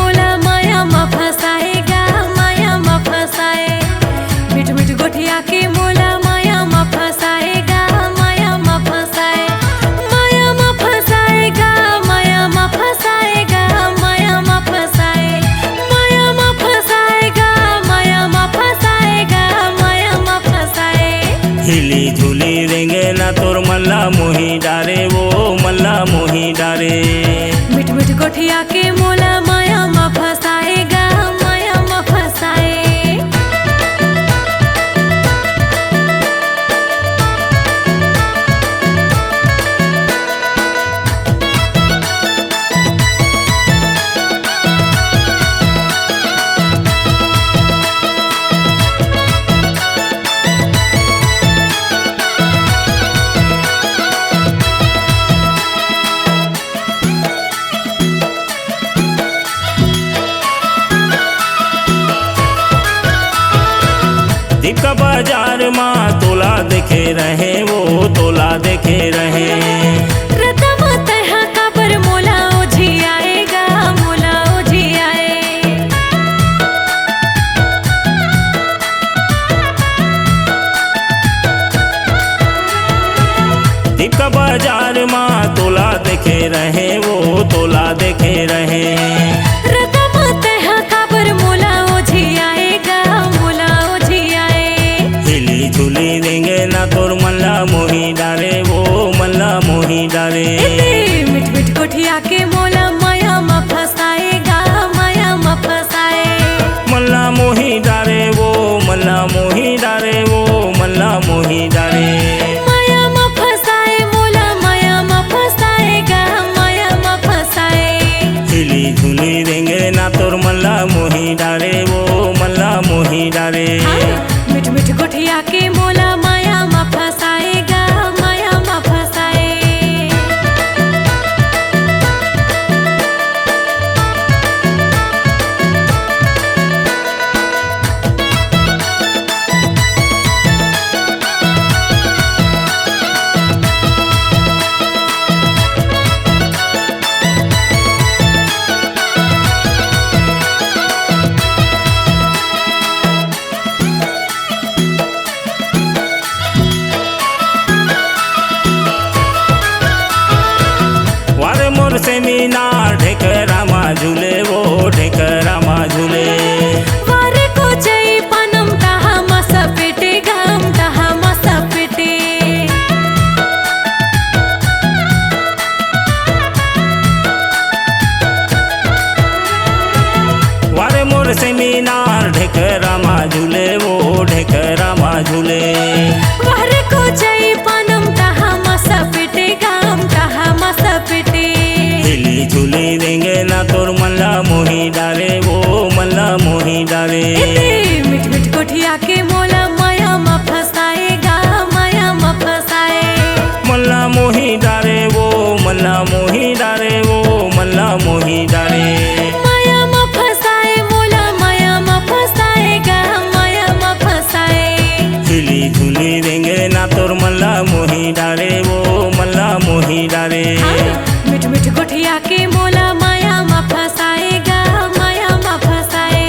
मोला माया मा फसाएगा, माया मा फसाए। मिठ मिठ गोठिया के मोला माया मा फसाएगा, माया मा फसाए। माया मा फसाएगा, माया मा फसाएगा, माया मा फसाए। माया मा फसाएगा, माया मा फसाएगा, माया मा फसाए। हिली झूली रेंगे ना तोर मल्ला मोही डारे, वो मल्ला मोही डारे। मिठ मिठ गोठिया के मोला माया मा फसाएगा, माया मा फसाए। दीप का बाजार माँ तोला देखे रहे, वो तोला देखे रहे। रतम तहा काबर मोला ओझी आएगा, मोला ओझी आए। दीप का बाजार माँ तोला देखे रहे, वो तोला देखे रहे। रतम तहा काबर मोला ओझी आएगा, मोला ओझी आए। हिली झूली देंगे ना तोर मल्ला मोही डारे, वो मल्ला मोही डारे। मिठ मिठ गोठिया के मोला माया मा फसाएगा, माया मा फसाए। मल्ला मोही डारे, वो मल्ला मोही डारे, वो मल्ला मोही डारे। माया मा फसाए मोला माया मा फसाएगा, माया मा फसाए। हिली झूली देंगे ना तोर मल्ला मोही डारे, वो मल्ला मोही डारे। मिठ मिठ गोठिया के मोला माया मा फसाएगा, माया मा फसाए। वारे मोर सेमिनार ढेकरा मा झूले, वो ढेकरा मा झूले। वारे को जई पनम तहा मा सपेटे, गम तहा मा सपेटे। वारे मोर सेमिनार ढेकरा मा झूले, वो ढेकरा मा झूले। वारे को जई पनम तहा मा सपेटे, गम तहा मा सपेटे। हिली झूली देंगे ना तोर मल्ला मोही डारे, वो मल्ला मोही डारे। मिठ मिठ गोठिया के मोला माया मा फसाएगा, माया मा फसाए। मल्ला मोही डारे, वो मल्ला मोही डारे, वो मल्ला मोही डारे। माया मा फसाए मोला माया मा फसाएगा, माया मा फसाए। हिली झूली देंगे ना तोर मल्ला मोही डारे, वो मल्ला मोही डारे। मिठ मिठ गोठिया के मोला माया मा फसाएगा, माया मा फसाए।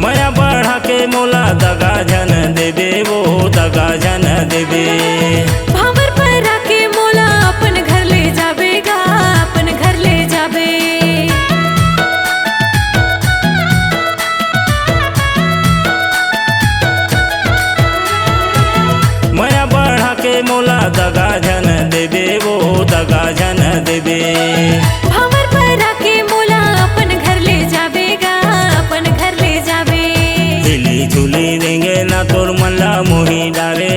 माया बढ़ा के मोला दगा जन देबे, वो दगा जन देबे। भावर पर आके मोला अपन घर ले जाबेगा, अपन घर ले जाबे। माया बढ़ा के मोला दगा जन देबे, वो दगा जन देबे। भावर पर आके मोला अपन घर ले जाबेगा, अपन घर ले जाबे। हिली झूली देंगे ना तोर मल्ला मोही डारे,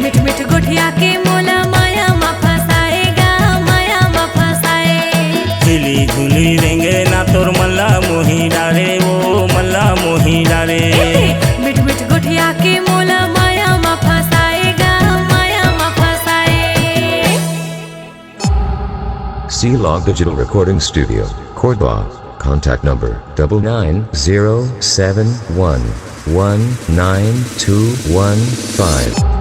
मिठ मिठ गोठिया के मोला माया मा फसाएगा, माया मा फसाए। झिली झुली रेंगे ना तोर मल्ला मोही डारे वो मल्ला मोही डारे। मिठ मिठ गोठिया के मोला माया मा फसाएगा, माया मा फसाए। C-Log Digital Recording Studio, Cordoba. Contact number 9907119215.